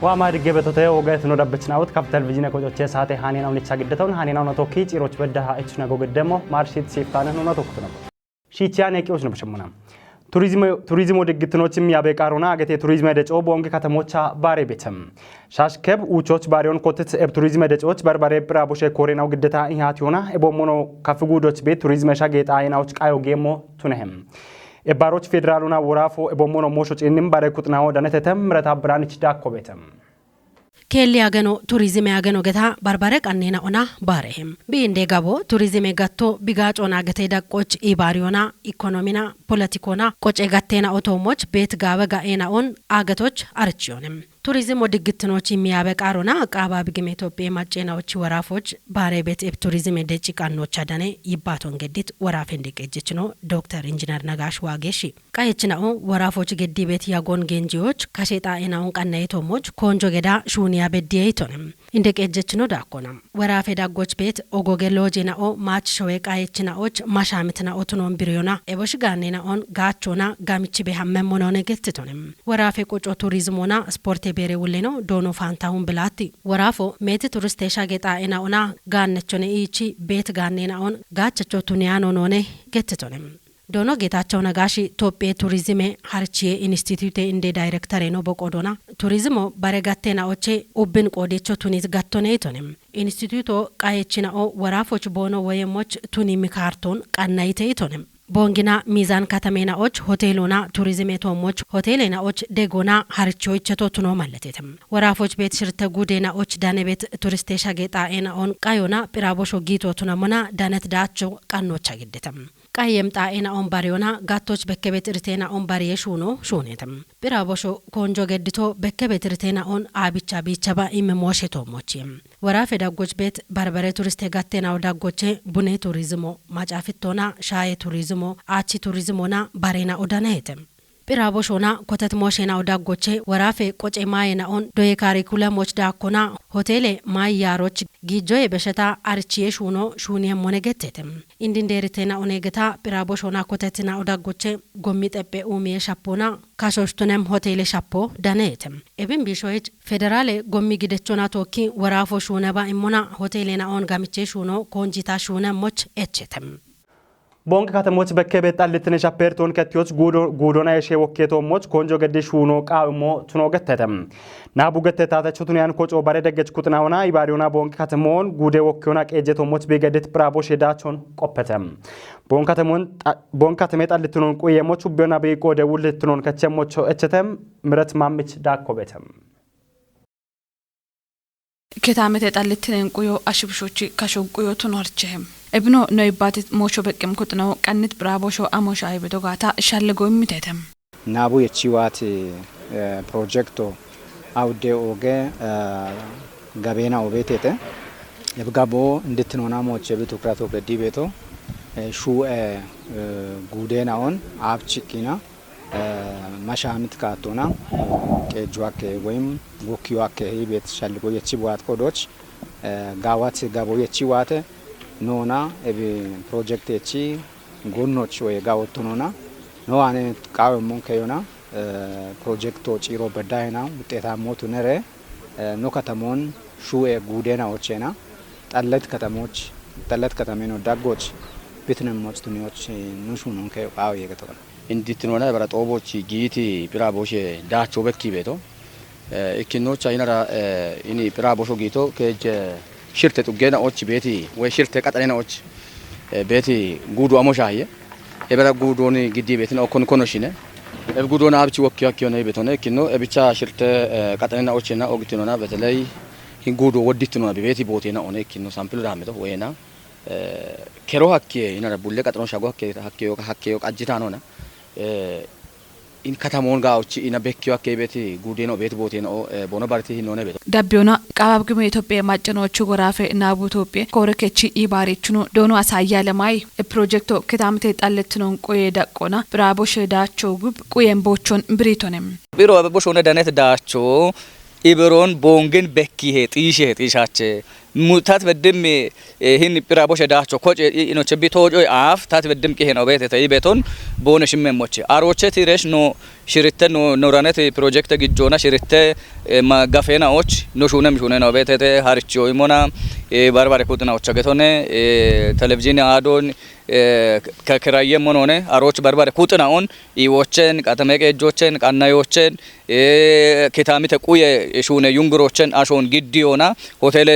وما رجبته وقت نربتنا أوت كاب تلفزيون كوجو تساعته هانينا ونتشاق دتون هانينا ونتوكيج إيروش بدها إتشنا جو قدامه مارشيت سيفتانه ونتوكتنا شيء كيوش نبشمونا ቱሪዝም ወደግትኖችም ያበቃሩና አገቴ ቱሪዝም ደጮ ቦንግ ከተሞቻ ባሬ ቤተም ሻሽከብ ኡቾች ባሪውን ኮትት ቱሪዝም ደጮች በርባሬ ብራቦሼ ኮሬናው ግደታ ይሃት ሆና ኤቦሞኖ ከፍጉዶች ቤት ቱሪዝም ሻጌጣ አይናዎች ቃዮ ጌሞ ቱነህም ኤባሮች ፌደራሉና ወራፎ ኤቦሞኖ ሞሾች እንም ባሬ ኩጥናው ደነተተም ምረታ ብራንች ዳኮ ቤተም Kelli agano turizime agano geta barbare kannena ona barehem biinde gabo turizime gatto bigac ona gete daqqoch ibariona ekonomina politikona qoce gattena otomoch bet gabe gaena on agatoch archionem turizim ወድግትኖች የሚያበቃሩና አቃባብ ግሜ ኢትዮጵያ ማጨናዎች ወራፎች ባሬ ቤት ቱሪዝም ደጭቃኖች አዳኔ ይባቶን ገዲት ወራፍ እንደቀጀች ነው ዶክተር ኢንጂነር ነጋሽ ዋጌሺ ቃየችናው ወራፎች ገዲ ቤት ያጎን ገንጂዎች ከሸጣ እናውን ቀናይቶሞች ኮንጆ ገዳ ሹኒያ በዲይቶንም እንደቀጀች ነው ዳኮናም ወራፍ ዳጎች ቤት ኦጎገሎጂናኦ ማች ሾዌ ቃየችናዎች ማሻምትና ኦቶኖም ቢሪዮና ኤቦሽ ጋኔና ኦን ጋቾና ጋሚቺ በሐመሞኖ ነገትቶንም ወራፍ ቆጮ ቱሪዝሞና ስፖርት ቤሬ ውሌኖ ዶኖ ፋንታውን ብላቲ ወራፎ ሜት ቱሪስት ሻጌጣ እናውና ጋነቾኔ ኢቺ ቤት ጋኔና ኦን ጋቸቾ ቱኒያኖ ኖኔ ገትቶንም ዶኖ ጌታቸው ነጋሺ ኢትዮጵያ ቱሪዝም ሀርቺዬ ኢንስቲትዩት እንደ ዳይሬክተር ነው በቆዶና ቱሪዝሞ ባረጋቴና ኦቼ ኡብን ቆዴቾ ቱኒት ጋቶኔቶንም ኢንስቲትዩቶ ቃየችናኦ ወራፎች ቦኖ ወየሞች ቱኒ ሚካርቶን ቀናይቴቶንም ቦንጊና ሚዛን ከተሜናዎች ሆቴሎና ቱሪዝም የቶሞች ሆቴሌናዎች ደጎና ሀርቾች ተቶቱኖ ማለቴትም ወራፎች ቤት ሽርተ ጉዴናዎች ዳነ ቤት ቱሪስት ሻጌጣ ኤናኦን ቃዮና ፒራቦሾ ጊቶቱናሞና ዳነት ዳቸው ቀኖች አግደተም ቃየም ጣኤናኦን ባሪዮና ጋቶች በከቤት ርቴና ኦን ባሪየ ሹኖ ሹኔተም ፒራቦሾ ኮንጆ ገድቶ በከቤት ርቴናኦን አቢቻ ቢቻባ ኢመሞሽቶሞችም ወራፍ ዳጎች ቤት በርበሬ ቱሪስት ጋቴናው ዳጎቼ ቡኔ ቱሪዝሞ ማጫፍቶና ሻይ ቱሪዝሞ አቺ ቱሪዝሞና ባሬና ኦዳናየተም ፒራቦሾና ኮተት ሞሽና ኦዳጎቼ ወራፌ ቆጬ ማየናኦን ዶየ ካሪኩለሞች ዳኮና ሆቴሌ ማያሮች ጊጆዬ በሸታ አርቺዬ ሹኖ ሹኒየም ሞነገተተም ኢንዲንዴሪቴና ኦኔገታ ፒራቦሾና ኮተትና ኦዳጎቼ ጎሚጠጴ ኡሚየ ሻፖና ካሾሽቱነም ሆቴሌ ሻፖ ዳነየተም ኤብን ቢሾይጅ ፌደራሌ ጎሚ ግደቾና ቶኪ ወራፎ ሹነባ ኢሞና ሆቴሌና ኦን ጋሚቼ ሹኖ ኮንጂታ ሹነሞች ኤቸተም ቦንክ ከተሞች በከቤት ጣልትነሽ አፐርቶን ከቲዮች ጉዶና የሼ ወኬቶሞች ኮንጆ ገዴሽ ሆኖ ቃውሞ ቱኖ ገተተም ናቡ ገተታተቹ ቱኒያን ኮጮ ባሬ ደገች ኩጥናውና ይባሪውና ቦንክ ከተሞን ጉዴ ወኬውና ቀጀቶሞች በገደት ብራቦሽ ሄዳቾን ቆፈተም ቦንክ ከተሜ ጣልትኖን ቆየሞች ቢዮና በይቆደ ውልትኖን ከቸሞች እቸተም ምረት ማምች ዳኮበተም ከታመተ ጣልትነን ቆዮ አሽብሾች ካሾንቆዮ ቱኖርቸም እብኖ ነው ይባቲ ሞሾ በቅም ኩጥናው ቀንት ብራቦሾ አሞሻ አይበዶጋታ ሻለጎ የሚተተም ናቡ የቺዋት ፕሮጀክቶ አውዴ ኦጌ ጋቤና ኦቤቴተ የብጋቦ እንድትኖና ሞቼ በትኩራቶ ገዲ ቤቶ ሹ ጉዴናውን አብቺኪና ማሻምት ካቶና ከጆአከ ወይም ጎኪዋከ ይቤት ሻለጎ የቺዋት ኮዶች ጋዋት ጋቦ የቺዋት ኖና ኤቢ ፕሮጀክት እቺ ጎኖች ወይ ጋወቱኖና ኖ አኔ ቃወሙን ከዮና ፕሮጀክቶ ጪሮ በዳይና ውጤታሞቱ ነረ ኖ ከተሞን ሹኤ ጉዴና ወቼና ጠለት ከተሜኖ ዳጎች ቢትነሞች ቱኒዎች ንሹኑን ከቃው የገተው እንዲትኖና በራጦቦች ጊቲ ፒራቦሼ ዳቾ በኪ ቤቶ እኪኖች አይናራ ኢኒ ፒራቦሾ ጊቶ ከጀ ሽርተ ጡገና ኦች ቤቲ ወይ ሽርተ ቀጠለና ኦች ቤቲ ጉዱ አሞሻየ የበራ ጉዶኒ ግዲ ቤት ነው ኮንኮኖሽነ እብ ጉዶና አብቺ ወኪያኪዮ ነው ቤት ነው እኪኖ እብቻ ሽርተ ቀጠለና ኦችና ኦግቲኖና በተለይ ጉዶ ወዲትኖና ቤቲ ቦቴና ኦነ እኪኖ ሳምፕል ዳመቶ ወይና ከሮ ሀኬ ይናራ ቡለ ቀጠኖ ሻጎ ሀኬዮ ቀጅታ ነውና ኢን ከተሞን ጋውቺ ኢና በኪዮ አከቤቲ ጉዴኖ ቤት ቦቴ ነው ቦኖ ባርቲ ሆነ ቤት ዳቢዮና ቃባብግም ኢትዮጵያ ማጨኖቹ ጎራፌ ናቡ ኢትዮጵያ ኮረከቺ ኢባሪቹኑ ዶኖ አሳያ ለማይ ፕሮጀክቶ ከታምቴ ጣለትኖን ቆየ ዳቆና ብራቦሽ ዳቾ ጉብ ቆየን ቦቾን ብሪቶንም ቢሮ አበቦሽ ሆነ ዳነት ዳቾ ኢብሮን ቦንግን በኪሄ ጢሼ ጢሻቸ ሙታት በደም ይህን ፕራቦሽ ዳቸው ኮጭ ኢኖች ቢቶጆ አፍ ታት በደም ከሄ ነው ቤት ተይ ቤቶን ቦነሽ መሞች አሮቼ ትሬሽ ኖ ሽርተ ኖ ኖራነት ፕሮጀክት ግጆና ሽርተ ማጋፌናዎች ኖ ሹነም ሹነ ነው ቤት ተ ሃርቾ ይሞና ባርባሬ ኩጥናዎች ገቶነ ቴሌቪዥን አዶን ከክራየም ሆነ አሮች ባርባሬ ኩጥናውን ይዎችን ቃተመቀ እጆችን ቃናዮችን ከታሚተ ቁየ ሹነ ዩንግሮችን አሾን ግዲዮና ሆቴል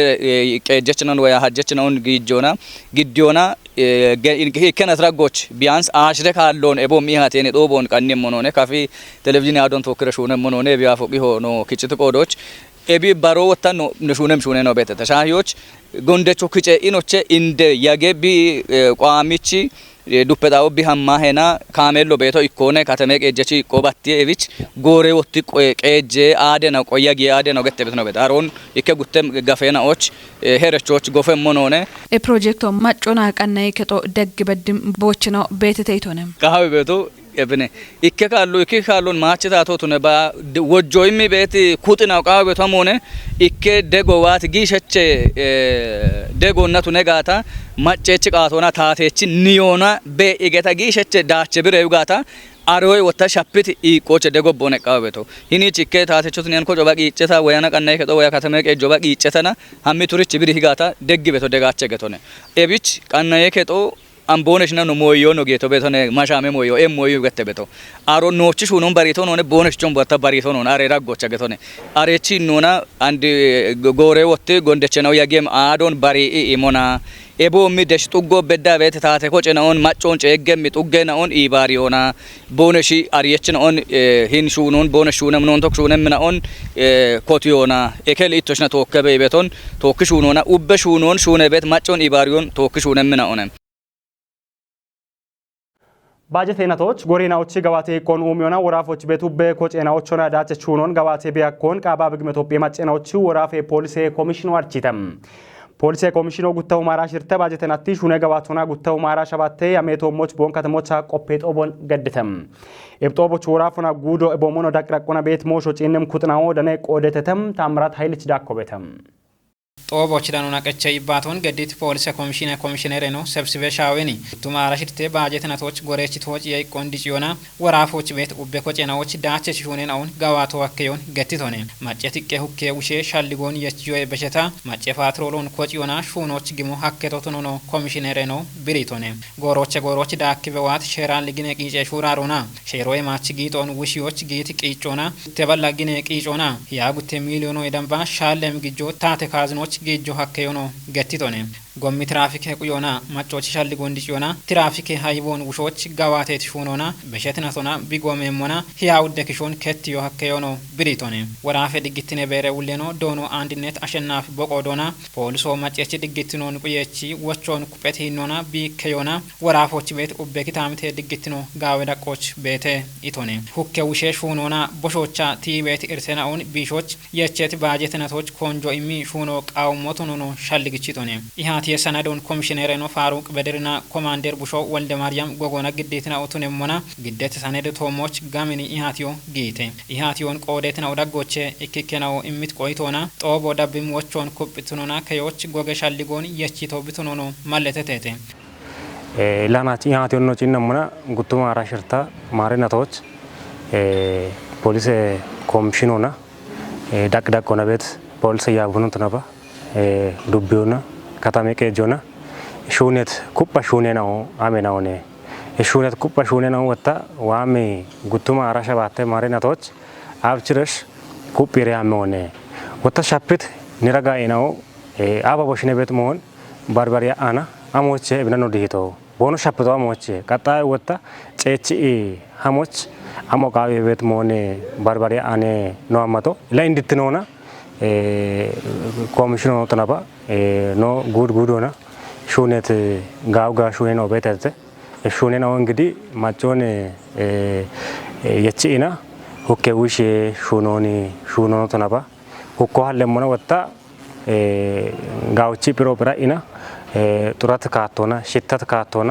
ቀጀችናን ወይ ሀጀችናውን ግጆና ግዲዮና ከነስራጎች ቢያንስ አሽረ ካሎን ኤቦ ሚሃቴን ዶቦን ቀንም ሆነ ካፊ ቴሌቪዥን አዶን ተወክረሹነ ሆነ ቢያፎቂ ሆኖ ክጭት ቆዶች ኤቢ ባሮ ወጣን ነው ነሹነም ሹነ ነው ቤተ ተሻሂዎች ጎንደቾ ክጨ ኢኖቼ እንደ ያገቢ ቋሚቺ ዱፐታው ቢሃማ ሄና ካሜሎ ቤቶ ኢኮነ ከተመ ቀጀቺ ቆባቲ ኤቪች ጎሬ ወጥ ቀጀ አደና ቆያጊ አደና ገተበት ነው ቤት አሮን ይከጉተም ጋፈናዎች ሄረቾች ጎፈም ሆነ ፕሮጀክቱ ማጮና ቀናይ ከቶ ደግ በድም ቦች ነው ቤት ተይቶነም ካው ቤቶ እብነ ይከካሉን ማችታቶቱ ነባ ወጆይሚ ቤት ኩጥናው ቃው ቤቶም ሆነ ይከ ደጎዋት ጊሸቸ ደጎነቱ ነጋታ ማጨች ቃቶና ታቴች ኒዮና በኢገታ ጊሸቸ ዳቸ ብሬው ጋታ አሮይ ወታ ሻፕት ኢቆቸ ደጎቦነ ቃው ቤቶ ሂኒ ቺከ ታቴቾትን ያንኮ ጆባቂ ይጨታ ወያና ቀናይ ከቶ ወያ ከተመቀ ጆባቂ ይጨተና ሀሚ ቱሪች ብሪ ጋታ ደግ ቤቶ ደጋቸ ገቶነ ኤቢች ቀናይ ከቶ አምቦነሽ ነው ሞዮ ነው ጌቶ ቤቶነ ማሻሜ ሞዮ ሞዮ ገተ ቤቶ አሮ ኖች ሹኖን ባሪቶ ነው ቦነሽ ጆን ባታ ባሪቶ ነው አሬራ ጎቻ ገቶነ አሬቺ ኖና አንድ ጎሬ ወጥ ጎንደቸ ነው ያጌም አዶን ባሪ ኢሞና ኤቦ ሚደሽ ጡጎ በዳ ቤት ታተ ኮጨናውን ማጮን ጨገም ጡገናውን ኢባሪዮና ቦነሺ አሪየችናውን ሂን ሹኖን ቦነሽ ሹነም ነው ቶክ ሹነም ናውን ኮቲዮና ኤከል ኢቶሽና ተወከበ ቤቶን ተወክሹ ኖና ኡበሹ ኖን ሹነ ቤት ማጮን ኢባሪዮን ተወክሹ ነም ናውን ባጀት አይነቶች ጎሪናዎች ገባቴ ኮን ኡሚዮና ወራፎች ቤቱ በኮጨናዎች ሆና ዳቸች ሆኖን ገባቴ ቢያኮን ቃባ ብግመ ኢትዮጵያ ማጨናዎች ወራፌ ፖሊስ ኮሚሽኑ አርቺተም ፖሊስ ኮሚሽኑ ጉታው ማራሽ irte ባጀት አይነቲ ሹነ ገባቶና ጉታው ማራሽ አባቴ አሜቶሞች ቦን ከተሞች ቆፔጦ ቦን ገድተም ኤብጦቦች ወራፉና ጉዶ ቦሞኖ ዳቅራቆና ቤት ሞሾ ጪንም ኩጥናው ደነ ቆደተተም ታምራት ኃይልች ዳኮበተም ጦቦች ዳኑና ቀቸ ይባቶን ገዲት ፖሊስ ኮሚሽነር ነው ሰብስበ ሻዌኒ ቱማ አራሽርቴ ባጀት ነቶች ጎሬች ቶች የቆንዲጪዮና ወራፎች ቤት ኡቤ ኮጨናዎች ዳቸ ሲሆነን አሁን ጋዋቶ ወከዮን ገቲቶነ ማጨት ከሁከ ውሼ ሻልጎን የችዮ በሸታ ማጨ ፓትሮሎን ኮጪዮና ሹኖች ግሞ ሀከቶት ነው ኮሚሽነር ነው ብሪቶነ ጎሮች ዳክበዋት ሸራን ለግነ ቂጨ ሹራሮና ሸሮይ ማች ጊጦን ውሺዎች ጊት ቂጮና ተበላግነ ቂጮና ያጉቴ ሚሊዮኖ የደንባ ሻለም ግጆ ታተ ካዝኖች ጌጆ ሀከዮኖ ገቲቶነ ጎሚ ትራፊክ ቁዮና ማጮች ሻልጎ እንዲጪዮና ትራፊክ ሃይቦን ውሾች ጋዋቴት ሹኖና በሸትናቶና ቢጎሜሞና ህያው ደክሾን ከትዮ ሀከዮኖ ብሪቶነ ወራፈ ድግትነ በረ ውሌኖ ዶኖ አንድነት አሸናፊ በቆዶና ፖሊሶ ማጨች ድግትኖን ቁየቺ ወቾን ኩበት ሂኖና ቢከዮና ወራፎች ቤት ኡበኪታምቴ ድግትኖ ጋዌ ዳቆች ቤተ ኢቶነ ሁከ ውሼ ሹኖና ቦሾቻ ቲቤት እርሰናውን ቢሾች የቸት ባጀትነቶች ኮንጆ ኢሚ ሹኖ ቃውሞቶኖ ሻልግቺቶነ የሰነዶን ኮሚሽነር ነው ፋሩቅ በድርና ኮማንደር ቡሾ ወልደ ማርያም ጎጎና ግዴትና ኦቱነሞና ግዴት ሰነድ ቶሞች ጋሚኒ ኢሃቲዮ ጌቴ ኢሃቲዮን ቆዴትና ወዳጎቼ ኢክከናው ኢሚት ቆይቶና ጦቦ ዳብም ወቾን ኩብትኖና ከዮች ጎገሻል ሊጎን የቺቶ ብትኖኖ ማለተቴቴ ላናቺ ኢሃቲዮን ነው ጪነሞና ጉቱማ አራሽርታ ማረናቶች ፖሊስ ኮሚሽኑና ዳቅዳቆና ቤት ፖሊስ ያቡኑት ነባ ዱቢዮና ከተሜ ቀጆና ሹኔት ኩባ ሹኔ ነው አሜናውኔ ሹኔት ኩባ ሹኔ ነው ወጣ ዋሜ ጉቱማ አራሻ ባተ ማረናቶች አብችረሽ ኩፒሪ አሜውኔ ወጣ ሻፕት ንረጋይ ነው አባቦሽኔ ቤት መሆን ባርባሪያ አና አሞቼ ብነኖ ዲሂቶ ቦኖ ሻፕቶ አሞቼ ቀጣይ ወጣ ጨቺ አሞች አሞቃዊ ቤት መሆን ባርባሪያ አኔ ነው አማቶ ላይ እንድትኖና ኮሚሽኑ ተናባ ኖ ጉዶና ሹኔት ጋውጋ ሹኔ ነው ቤተተ ሹኔ ነው እንግዲህ ማጮን የቺና ሁከ ውሽ ሹኖ ተናባ ሁኮ ሀለሞና ወጣ ጋውቺ ፕሮፕራ ኢና ጡራት ካቶና ሽታት ካቶና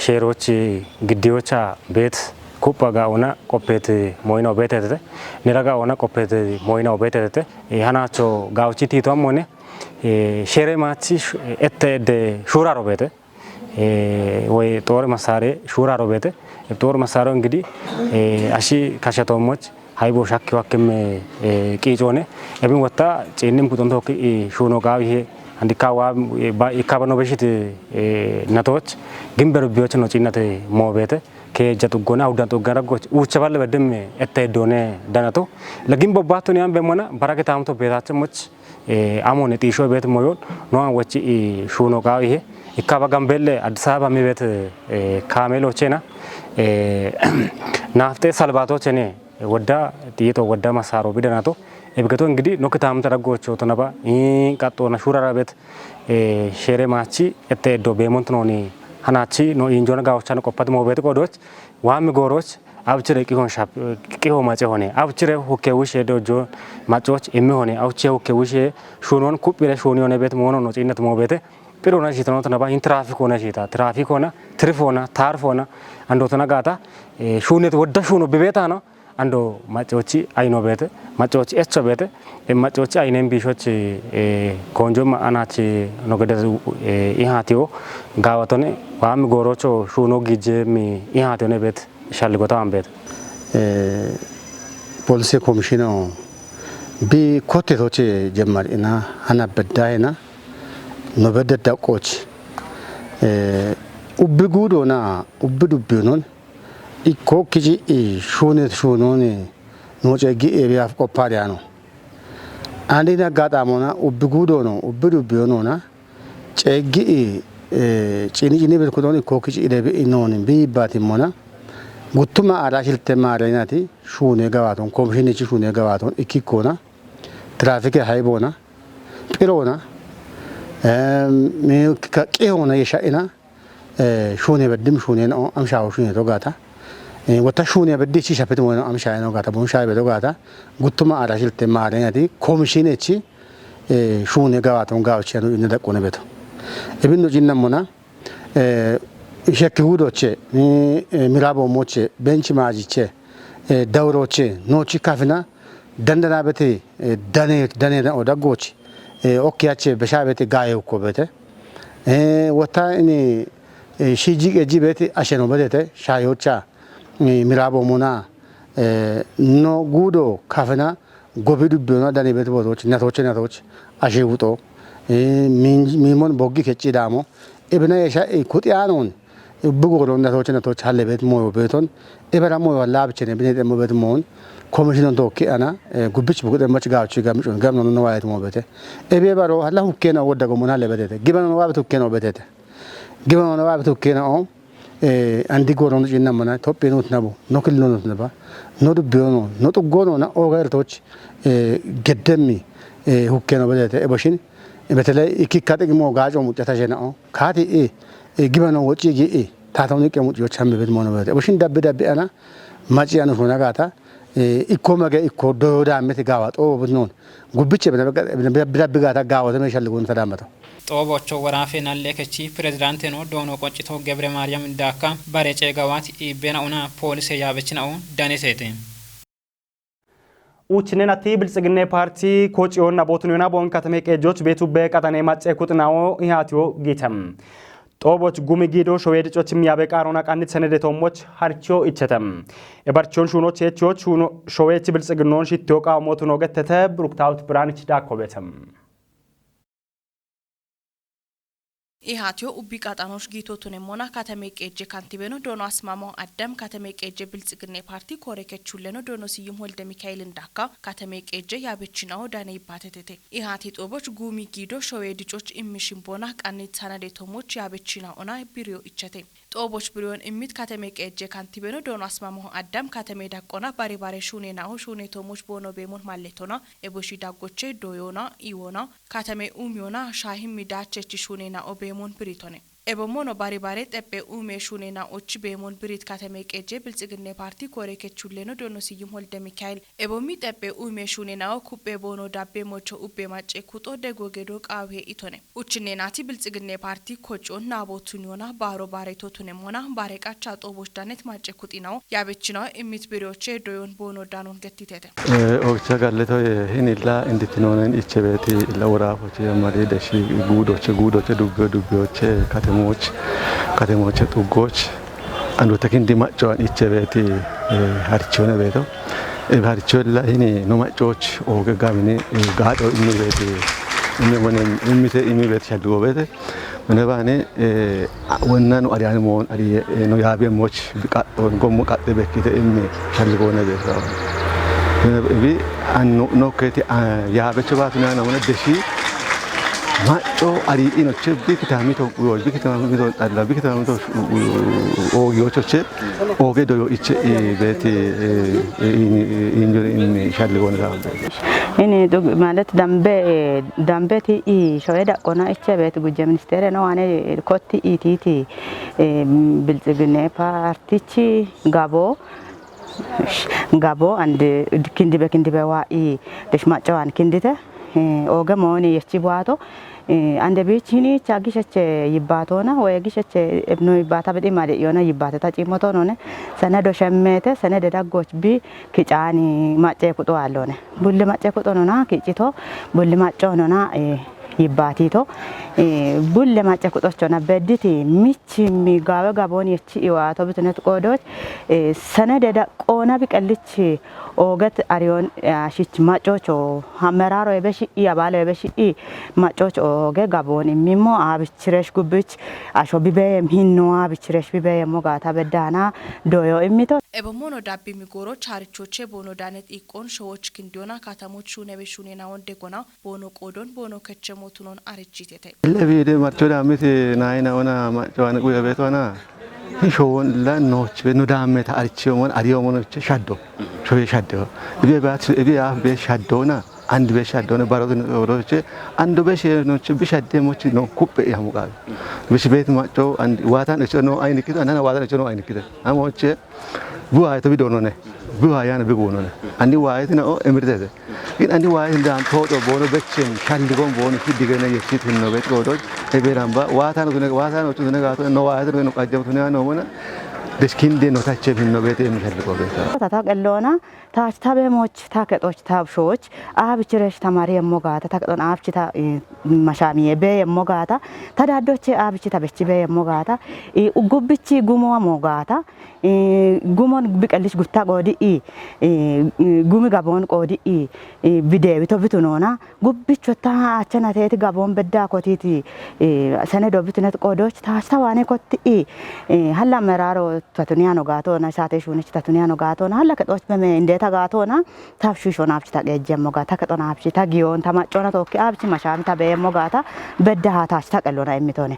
ሼሮች ግዲዮቻ ቤት ኩጳጋውና ቆፔት ሞይናው ቤተተ ንረጋውና ቆፔት ሞይናው ቤተተ ያናቾ ጋውቺ ቲቶም ሆነ ሼሬ ማቺ እተደ ሹራ ሮቤተ ወይ ጦር መሳሪያ ሹራ ሮቤተ ጦር መሳሪያው እንግዲህ አሺ ካሸቶሞች ሃይቦ ሻኪ ዋክም ቂጮኔ እብን ወጣ ጪንም ቁጥንቶ ሹኖ ጋር ይሄ አንዲካዋ ይካበኖ በሽት ነቶች ግንበር ቢዎች ነው ጪነት ሞቤተ ከጀቱ ጎና አውዳንቶ ጋራጎች ውቸባለ በደም እተዶነ ዳናቶ ለግን ቦባቱን ያን በመና በራከታምቶ ቤታቸሞች አሞነ ጢሾ ቤት ሞዮን ነው ወጪ ሹኖ ጋር ይሄ ይካባ ጋምቤል አዲስ አበባ ሚቤት ካሜሎቼና ናፍቴ ሰልባቶች እኔ ወዳ ጥይቶ ወዳ ማሳሮ ቢደናቶ እብገቶ እንግዲህ ኖክታም ተረጎቾ ተነባ ቃጦና ሹራራ ቤት ሼሬ ማቺ እተዶ በሞንት ነውኒ ሀናቺ ነው ኢንጆና ጋዎቻ ነው ቆፓት ሞቤት ቆዶች ዋሚ ጎሮች አብችሬ ቂሆን ሻፕ ቂሆ ማጨ ሆነ አብችሬ ሁኬውሽ ዶጆ ማጮች የሚሆነ አውቼ ሁኬውሽ ሹኖን ኩጲለ ሹኒ ሆነ ቤት መሆኑ ነው ጪነት ሞቤት ፒሮና ሺታ ነው ተነባ ኢንትራፊክ ሆነ ሺታ ትራፊክ ሆነ ትሪፎና ታርፎና አንዶ ተነጋታ ሹኔት ወዳ ሹኖ በቤታ ነው አንዶ ማጮች አይኖ ቤት ማጮች እቾ ቤት ማጮች አይነን ቢሾች ኮንጆ አናች ነው ገደ ኢሃቲዮ ጋዋቶኔ ዋም ጎሮቾ ሹኖ ጊጄሚ ኢሃቲዮ ቤት ሻልጎታም ቤት ፖሊስ ኮሚሽኑ ቢ ኮቴቶች ጀማሪና አናበዳይና ነው በደዳቆች ኡብጉዶና ኡብዱብዩኖን ኢኮ ኪጂ ሹኔት ሹኖን ኖጨጊ ኤቢያፍ ቆፓሪያ ነው አንዲና ጋጣሞና ኡብጉዶ ነው ኡብዱብዩኖና ጨጊ ጪኒ በልኩዶን ኢኮ ኪጂ ኤቢ ኢኖን ቢባቲሞና ጉቱማ አራሽልተ ማረናቲ ሹኔ ጋዋቶን ኮሚሽኒቺ ሹኔ ጋዋቶን ኢኪኮና ትራፊክ ሃይቦና ፒሮና ከቄሆነ የሻኢና ሹኔ በድም ሹኔ ነው አምሻው ሹኔ ተጋታ ወታ ሹኔ በዲቺ ሸፈት ሞና አምሻይ ነው ጋታ ቦንሻይ በተጋታ ጉቱማ አራሽልተ ማረናቲ ኮሚሽኒቺ ሹኔ ጋዋቶን ጋውቼ ነው እንደቆነ ቤቱ እብኑ ጂነሞና ሸክሁዶቼ ሚራቦሞቼ ቤንች ማጂቼ ዳውሮቼ ኖቺ ካፍና ደንደና በቴ ደኔ ኦዳጎች ኦኪያቼ በሻቤቴ ጋየው እኮ ቤቴ ወታ እኔ ሺጂ እጂ ቤቴ አሸኖ ቤቴ ሻዮቻ ሚራቦሞና ኖ ጉዶ ካፍና ጎቢዱ ቢሆና ደኔ ቤት ቦቶች ነቶች አሸውጦ ሚሞን ቦጊ ከጪ ዳሞ እብና የሻ ኩጢያኖን ብጎሮ ነቶች አለ ቤት ሞዮ ቤቶን እበራሞ ወላብቸኔ ብኔ ደሞ ቤት ሞን ኮሚሽኑን ተወኪአና ጉብች በቁጥመች ጋዎች ጋምጭ ጋምኖ ነው ዋይት ሞበቴ እቤ ባሮ አላ ሁኬና ወደጎ ሞና ለበቴ ግበኖ ነው ዋብቱ ሁኬና ወበቴ ግበኖ ነው ዋብቱ ሁኬና አንዲ ጎሮ ነው ጂና ሞና ቶፒኖት ነቦ ኖክልኖት ነባ ኖዱ ቢዮኖ ኖጡ ጎኖ ና ኦገርቶች ገደሚ ሁኬና ወበቴ እቦሽን በተለይ ኢኪካ ጥቅሞ ጋጮ ሙጨታሸ ነው ካቲ ግበኖ ወጪ ጊ ታታውን ቀሙጭዎች አምበት ሞነ ወበቴ እቦሽን ዳብ አና ማጪያኑ ሆና ጋታ ኢኮ መገ ኢኮ ዶዳ አመት ጋዋጦ ብኖን ጉብቼ በዳብጋታ ጋዋቶ መሸልጎን ተዳመጠው ጦቦቾ ወራፌ ናለከቺ ፕሬዝዳንት ነው ዶኖ ቆጭቶ ገብረ ማርያም እንዳካ ባሬጨ ጋዋት ኢቤናኡና ፖሊስ ያበችናው ዳኔሴቴ ኡችነና ብልጽግና ፓርቲ ኮጪዮና ቦቱኒዮና ቦን ከተሜ ቀጆች ቤቱ በቀጠኔ ማጨ ኩጥናው ኢሃቲዮ ጌተም ጦቦች ጉሚጊዶ ሾዌድጮችም ያበቃሮና ቃንት ሰነደቶሞች harcho ichatam ebarchon shunoch echoch shuno showech bilጽግናውን ሽትዮ ቃሞቱ ነው ገተተ ብሩክታውት ብራንች ዳኮበተም ኢሃቲዮ ኡቢ ቃጣኖች ጊቶቱን ሞና ከተሜ ቀጄ ካንቲቤኖ ዶኖ አስማማው አዳም ከተሜ ቀጄ ብልጽግና ፓርቲ ኮሬከቹለኖ ዶኖ ሲዩም ወልደ ሚካኤል እንዳካ ከተሜ ቀጄ ያበችናው ዳኔ ይባተተቴ ኢሃቲ ጦቦች ጉሚ ጊዶ ሾዌድጮች ኢሚሽን ቦና ቃኒት ሰነዴቶሞች ያበችናውና ቢሪዮ ኢቸቴ ጦቦች ብሪዮን ኢሚት ከተሜ ቀጄ ካንቲቤኖ ዶኖ አስማማው አዳም ከተሜ ዳቆና ባሪ ሹኔናው ሹኔቶሞች ቦኖ ቤሞን ማለቶና ኤቦሺ ዳጎቼ ዶዮና ኢዎና ከተሜ ኡሚዮና ሻሂም ሚዳቸች ሹኔና ኦቤሞን ብሪቶኔ ኤቦሞኖ ባሪ ባሬ ጠጴ ኡሜሹኔና ኦች ቤሞን ብሪት ካተሜ ቄጄ ብልጽግና ፓርቲ ኮሬኬቹሌኖ ዶኖ ስዩም ወልደ ሚካኤል ኤቦሚ ጠጴ ኡሜሹኔናው ኩጴ ቦኖ ዳቤ ሞቾ ኡቤ ማጬ ኩጦ ደጎጌዶ ቃዌ ኢቶኔ ኡችኔናቲ ብልጽግና ፓርቲ ኮጮን ናቦቱኒዮና ባሮ ባሬቶ ቱኔሞና ባሬቃቻ ጦቦች ዳነት ማጬ ኩጢናው ያበችናው ኢሚት ቢሮቼ ዶዮን ቦኖ ዳኖን ገቲቴተ ኦቻ ጋለቶ ሂኒላ እንድትኖነን ኢቸቤቲ ለወራፎች የማሪ ደሺ ጉዶች ዱቤዎች ከተሞች ጡጎች አንዱ ተኪንዲ ማጫዋን ኢቸቤቲ ሀርቾነ ቤቶ ሀርቾላ ሂኒ ኖ ማጫዎች ኦገጋሚኒ ጋዶ ኢሚቤቲ ኢሚቤቲ ሻድጎ ቤተ ምነባኔ ወናኑ አሪያን ሞን አሪ ኖ ያቤሞች ቢቃጦን ጎሞ ቃጤ በኪተ ኢሚ ሻድጎ ነቤቶ ቢ አኑ ኖከቲ ያበቸ ባቱና ነው ደሺ ማጮ አሪ ኢኖች ቢክታሚቶ ኦይ ቢክታሚቶ አላ ቢክታሚቶ ኦዮቾች ኦጌዶ ኢቸ ቤቲ ኢንጆሪ ኢን ሻልጎን ዳ እኔ ማለት ዳምቤቲ ኢ ሾይዳ ቆና ኢቸ ቤት ጉጀ ሚኒስቴር ነው አኔ ኮቲ ኢቲቲ ብልጽግና ፓርቲቺ ጋቦ አንድ ክንዲ በክንዲ በዋኢ ደሽማጫዋን ክንዲተ ኦገ ሞኒ የቺ ቧቶ አንደ ቤቺኒ ቻጊሸቸ ይባቶና ወይ ጊሸቸ እብኖ ይባታ በዲ ማለ የሆነ ይባታ ታጪሞቶ ነውነ ሰነዶ ሸመተ ሰነደ ዳጎች ቢ ክጫኒ ማጨ ቁጦ አለውነ ቡል ማጨ ቁጦ ነውና ክጭቶ ቡል ማጨ ነውና ይባቲቶ ቡል ማጨ ቁጦቾና በዲቲ ሚቺ ሚጋበ ጋቦን የቺ ይዋቶ ብትነት ቆዶች ሰነደ ዳቆና ቢቀልች ኦገት አሪዮን አሽች ማጮቾ አመራሮ የበሺ ያባለ የበሺ ማጮቾ ኦገ ጋቦን ሚሞ አብችረሽ ጉብች አሾ ቢበየም ሂኖ አብችረሽ ቢበየም ሞጋታ በዳና ዶዮ እሚቶ ኤቦሞኖ ዳቢ ሚጎሮ ቻርቾቼ ቦኖ ዳነት ኢቆን ሾዎች ክንዲዮና ካታሞች ሹነቤ ሹኔና ወንደጎና ቦኖ ቆዶን ቦኖ ከቸሞቱኖን አርጂቴተ ለቪዲ ማርቾ ዳሚት ናይና ወና ማጮዋን ጉየቤቶና ሾውን ለኖች በኑዳመታ አርቺዮሞን አሪዮሞኖች ሻዶ ሾይ ሻዶ ቢባት ቢያፍ በሻዶና አንድ በሻዶና ባሮት ወሮች አንዱ በሸኖች ቢሻደሞች ነው ኩፕ ያሙቃል ብሽ ቤት ማጮ አንድ ዋታን እቸ ነው አይንኪታ አናና ዋታን እቸ ነው አይንኪታ አሞች ቡአይቶ ቢዶኖነ ቡአያን ቢጎኖነ አንዲ ዋይት ነው እምርተዘ ግን አንዲ ዋይት እንዳን ቶዶ ቦኖ በችን ሻልጎን ቦኖ ፊዲገነ የፊት ነው ቤት ወዶች ኤቤራምባ ዋታን ነው ነጋቶ ነው ዋይት ነው ቃጀምቱ ነው ሆነ ደስኪንዴ ነው ታቸ ነው ቤት የሚፈልገው ቤት ታታቀለውና ታችታበሞች ታከጦች ታብሾች አብችረሽ ተማሪ የሞጋታ ታከጦን አብችታ ማሻሚ በየሞጋታ ተዳዶች አብችታ በች በየሞጋታ ጉብቺ ጉሞ ሞጋታ ጉሞን ቢቀልሽ ጉታ ቆዲ ጉሚ ጋቦን ቆዲ ቪዲዮ ቢቱኖና ጉብቾታ አቸናቴት ጋቦን በዳ ኮቲቲ ሰነዶ ቢትነት ቆዶች ታስታዋኔ ኮቲ ሀላ መራሮ ተቱኒያኖ ጋቶና ሳቴሹንች ተቱኒያኖ ጋቶና ሀላ ከጦች በመ እንደ ታጋቶና ታፍሹሾና አብችታ ገጀሞ ጋታ ከጦና አብችታ ጊዮን ተማጮና ቶኪ አብች ማሻምታ በየሞ ጋታ በዳሃ ታችታ ቀሎና የሚቶነ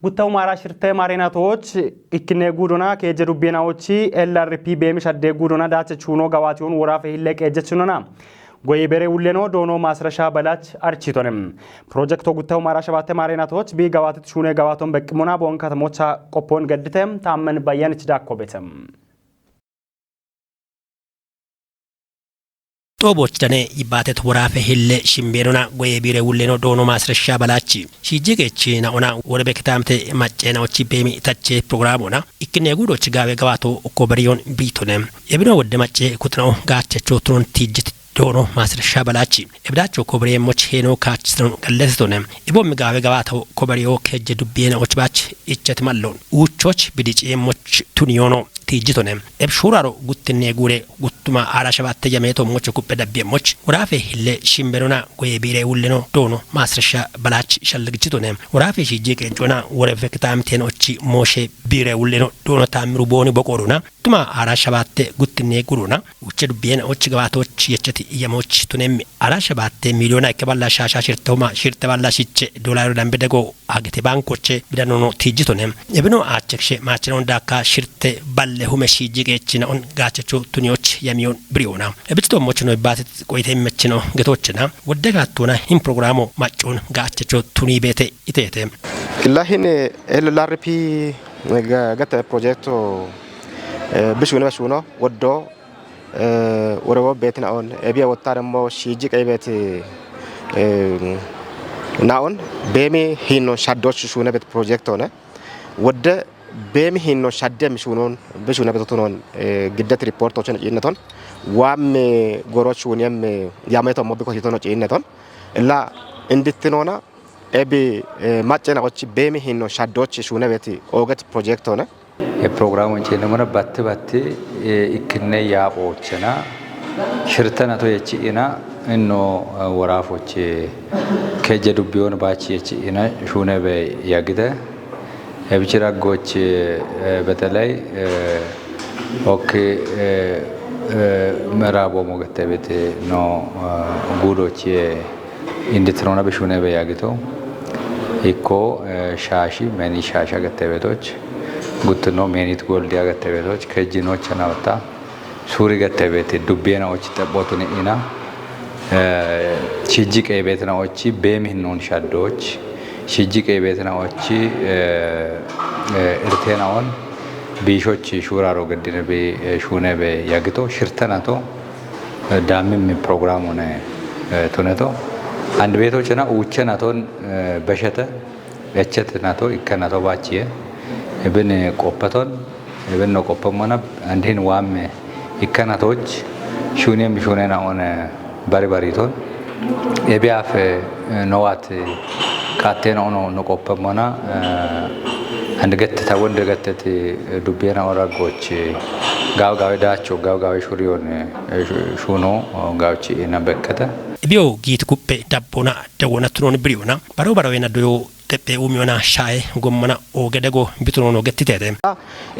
ጉታው ማራ ሽርተ ማሬናቶች ኢክኔ ጉዶና ከጀ ዱቤናዎች ኤልአርፒ በሚሻደ ጉዶና ዳቸ ቹኖ ጋዋቲውን ወራፈ ይለቀ እጀችኑና ጎይበሬ ውለኖ ዶኖ ማስረሻ በላች አርቺቶንም ፕሮጀክቶ ጉታው ማራ ሸባተ ማሬናቶች ቢጋዋት ቹኔ ጋዋቶን በቅሙና ቦን ከተሞቻ ቆፖን ገድተም ታመን ባያንች ዳኮበተም ጦቦች ደኔ ይባተት ወራፈ ሂለ ሽምቤኖና ጎይበሬ ውለኖ ዶኖ ማስረሻ በላች ሲጂገች ናኦና ወረበከታምተ ማጨናዎች በሚ ታቼ ፕሮግራሙና ኢክኔ ጉዶች ጋቤ ጋዋቶ ኮበሪዮን ቢቶነም የብኖ ወደ ማጨ ኩትናው ጋቸቾ ትሮን ቲጅት ዶኖ ማስረሻ በላች እብዳቸው ኮበሪየሞች ሄኖ ካችስቶን ቀለስቶነ ኢቦም ጋቤ ጋዋቶ ኮበሪዮ ከጀ ዱቤናዎች ባች ኢቸት ማለውን ውቾች ቢዲጭየሞች ቱኒዮኖ ቲጅቶነ ኤብሹራሮ ጉትኔ ጉሬ ጉቱማ አራሸባተ የሜቶ ሞች ኩበ ደቤሞች ወራፌ ሂለ ሽምበሮና ጎይበሬ ውለኖ ዶኖ ማስረሻ በላች ሸልግጭቶነ ወራፌ ሽጄ ቀንጮና ወረፈ ከታምቴኖች ሞሼ ቢሬ ውለኖ ዶኖ ታምሩ ቦኒ በቆሩና guttuma ara shabatte guttine guruna uche dubbena uche gabatoch yechati yamoch tunem ara shabatte miliona ikballa shasha shirtoma shirte balla shiche dollar dambedego agete bankoche bidanono tijitonem ebno achekshe machnon daka shirte balle hume shijigechina on gachecho tunioch yamion briona ebito mochno batet qoite mechino getochna woddegatuna him programo machon gachecho tuni bete itete illahin LRP gata progetto bishuna bishuna woddo ወረወ ቤትና ኦን ኤቢያ ወጣረሞ ሺጂ ቀይበት ናኦን ቤሚ ሂኖ ሻዶች ሹነ ቤት ፕሮጀክት ሆነ ወደ ቤሚ ሂኖ ሻደም ሹኖን በሹነ ቤቶን ግደት ሪፖርቶችን ይነቶን ዋም ጎሮች ወንም ያመቶ ሞቢኮ ይቶን ይነቶን እላ እንድትኖና ኤቢ ማጨናዎች ቤሚ ሂኖ ሻዶች ሹነ ቤት ኦገት ፕሮጀክት ሆነ የፕሮግራሙን ጨነመረ ባትባቴ ኢክነ ያቦችና ሽርተናቶ የቺና እኖ ወራፎች ከጀዱቢዮን ባቺ የቺና ሹነበ ያግደ የብችራጎች በተለይ ኦኬ መራቦ ሞገተቤት ኖ ጉዶች እንድትሮና በሹነበ ያግቶ ኢኮ ሻሺ መኒ ሻሻ ገተቤቶች ጉትኖ ሜኒት ጎልድ ያገተቤቶች ከጂኖች ናውታ ሱሪ ገተቤት ዱቤናዎች ተቦቱን ኢና ሽጂቀ ቤትናዎች በሚህኖን ሻዶች ሽጂቀ ቤትናዎች እርቴናውን ቢሾች ሹራሮ ገድነቤ ሹነበ ያግቶ ሽርተናቶ ዳምም ፕሮግራም ሆነ ቱነቶ አንድ ቤቶችና ውቸናቶን በሸተ እቸትናቶ ይከናቶ ባቺየ ibn qopaton ibn no qopamona andin wam ikanatoch shunem shunena on bari bariton ebiaf nowat katen ono no qopamona and get ta wonde gettet dubena oragoch gaw gaw dacho gaw gaw shurion shuno gawchi na bekkata ibio git kuppe dabbona dawona tron briona baro baro ena do tepe umiona shae gommana o gedego bituno gettitete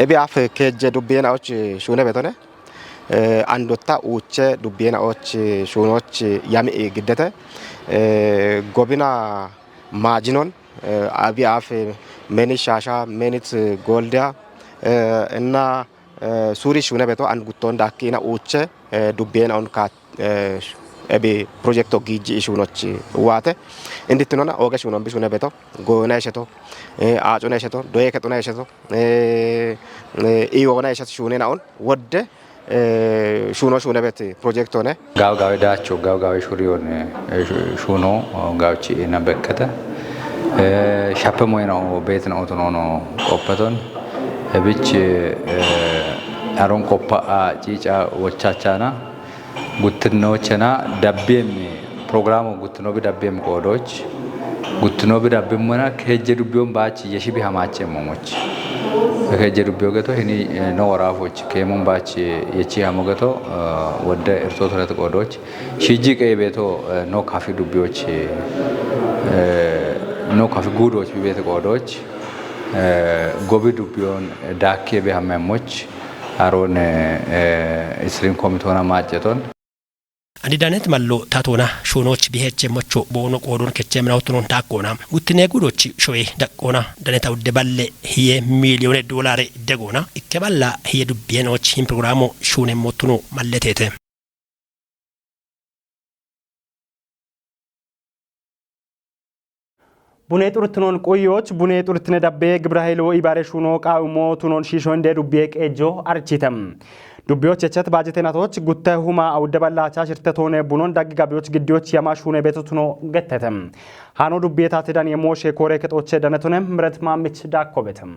ebi af keje dubbena och shune betone andotta uche dubbena och shunoch yami giddete gobina majinon abi af meni shasha menit goldia enna suri shune beto an gutton dakina uche dubbena on kat ebi progetto gigi shunoch wate inditnona oga shunon bishune beto gona esheto aacona esheto doye ketona esheto iwona eshet shunena on wodde shuno shune bet progetto ne gaw gaw dacho gaw gaw shurion shuno gawchi na bekkata shapemoyno betna otono qopaton ebich aron qoppa cica wochachana ጉትኖችና ዳቤም ፕሮግራሙ ጉትኖ ቢዳቤም ኮዶች ጉትኖ ቢዳቤም ሆነ ከጀ ዱቢዮን ባች የሺቢ ሀማቸ ሞሞች ከጀ ዱቢዮ ገቶ እኔ ነው ወራፎች ከሞን ባች የቺ ሀሞገቶ ወደ እርቶቶለት ኮዶች ሺጂ ቀይቤቶ ኖ ካፊ ዱቢዮች ኖ ካፊ ጉዶች ቢቤት ኮዶች ጎቢ ዱቢዮን ዳኬ ቢሃመሞች አሮን እስሪም ኮሚቶና ማጨቶን አንዲዳነት ማሎ ታቶና ሾኖች ቢሄች ሞቾ ቦኖ ቆዶን ከቸምናውቱን ታቆና ጉትኔ ጉዶች ሾይ ደቆና ደነታው ደባለ ሂየ ሚሊዮን ዶላር ደጎና ይከባላ ሂየ ዱቢያኖች ሂም ፕሮግራሙ ሾኔ ሞቱኑ ማለቴተ ቡኔ ጡርትኖን ቆዮች ቡኔ ጡርትነ ዳቤ ግብራይሎ ኢባሬ ሹኖ ቃውሞ ቱኖን ሺሾ እንደ ዱቤ ቀጆ አርቺተም ዱቢዎች የቸት ባጀቴናቶች ጉተ ሁማ አውደባላቻ ሽርተቶነ ቡኖን ዳግ ጋቢዎች ግዲዎች የማሹነ ቤቶቱኖ ገተተም ሃኖ ዱቤታ ተዳን የሞሽ ኮሬ ከጦቸ ደነቶነ ምረት ማምች ዳኮበተም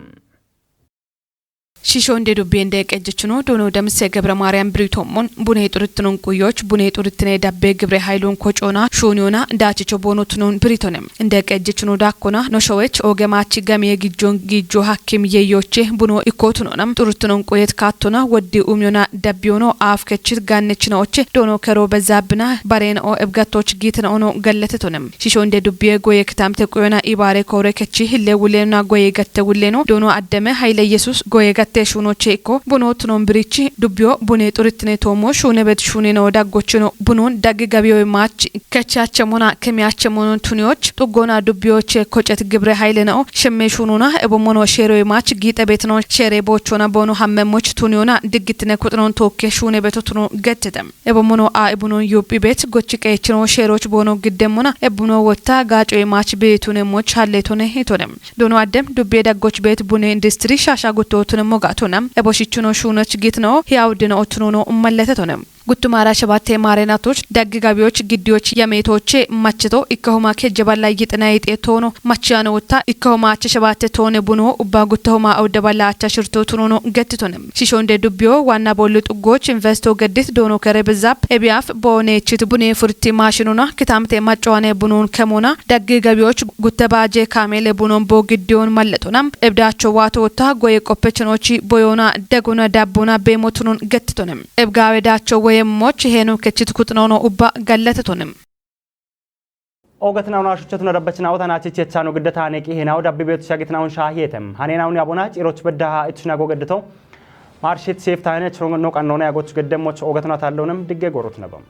ሺሾ እንደ ዱቤ እንደ ቀጀችኖ ዶኖ ደምሰ ገብረ ማርያም ብሪቶሞን ቡኔ ጡርትኖን ቆዮች ቡኔ ጡርትነ ዳቤ ግብረ ኃይሉን ኮጮና ሾኒዮና ዳችቾ ቦኖቱኖን ብሪቶንም እንደ ቀጀችኖ ዳኮና ኖሾዎች ኦገማች ገሜ ግጆን ግጆ ሐኪም የዮቼ ቡኖ ኢኮቱኖንም ጡርትኖን ቆየት ካቶና ወዲ ኡሚዮና ዳቢዮኖ አፍከችት ጋነችናዎች ዶኖ ከሮ በዛብና ባሬን ኦ እብጋቶች ጊትና ኦኖ ገለተቶንም ሺሾ እንደ ዱቤ ጎየ ክታምተ ቆዮና ኢባሬ ኮሬ ከቺ ህለ ውሌና ጎየ ገተ ውሌኖ ዶኖ አደመ ኃይለ ኢየሱስ ጎየ ገተ gette shunoche iko bunot non birichi dubbio bune turitne tomo shune bet shune no daggochino bunon dag gabiyo match ከቻቸሞና ከሚያቸሞኑ ቱኒዎች ጥጎና ዱቢዎች ኮጨት ግብረ ኃይል ነው ሸሜሹኑና እቦሞኖ ሼሮ ማች ጊጠ ቤት ነው ሼሬ ቦቾና ቦኑ ሐመሞች ቱኒዮና ድግትነ ኩጥኖን ቶኬ ሹኔ ቤቶቱኑ ገተተም እቦሞኖ አኢቡኖ ዩፒ ቤት ጎች ቀይችኖ ሼሮች ቦኖ ግደሞና እቡኖ ወታ ጋጮ ማች ቤቱነ ሞች ሀሌቶነ ሄቶነም ዶኖ አደም ዱቤ ዳጎች ቤት ቡኔ ኢንዱስትሪ ሻሻ ጉቶቱነ ሞጋቶነም እቦሽቹኖ ሹኖች ጊት ነው ያውድነ ኦቱኖ መለተቶነም ጉቱማራ ሸባቴ ማሬናቶች ደግ ጋቢዎች ግዲዎች የሜቶቼ ማችቶ ኢከሆማ ከጀባላ ይጥና ይጤቶኖ ማቻኖ ወታ ኢከሆማ ሸባቴ ቶነ ቡኖ ኡባ ጉተሆማ አውደባላ አቻሽርቶ ቱኖ ገትቶንም ሲሾንደ ዱቢዮ ዋና ቦሉ ጥጎች ኢንቨስቶ ገድት ዶኖ ከረ በዛፕ ኤቢያፍ ቦኔችት ቡኔ ፉርቲ ማሽኑና ከታምቴ ማጫዋኔ ቡኖን ከሞና ደግ ጋቢዎች ጉተባጄ ካሜለ ቡኖን ቦግዲዮን ማለቶናም እብዳቸው ዋቶ ወታ ጎየ ቆፐችኖቺ ቦዮና ደጎና ዳቦና በሞቱኑን ገትቶንም እብጋዌዳቸው የሞች ሄኑ ከችት ኩጥኖኖ ኡባ ገለተቶንም ኦገትናውን አሹቸቱን ረበችናው ታናቺች የቻኑ ግደታ ነቂ ሄናው ዳብ ቤቱ ሻግትናውን ሻሂየተም ሃኔናውን ያቦና ጭሮች በዳሃ እቱና ጎገድተው ማርሽት ሴፍታነ ቾንጎ ነው ቀኖና ያጎች ገደሞች ኦገትናት አለውንም ድገ ጎሩት ነበም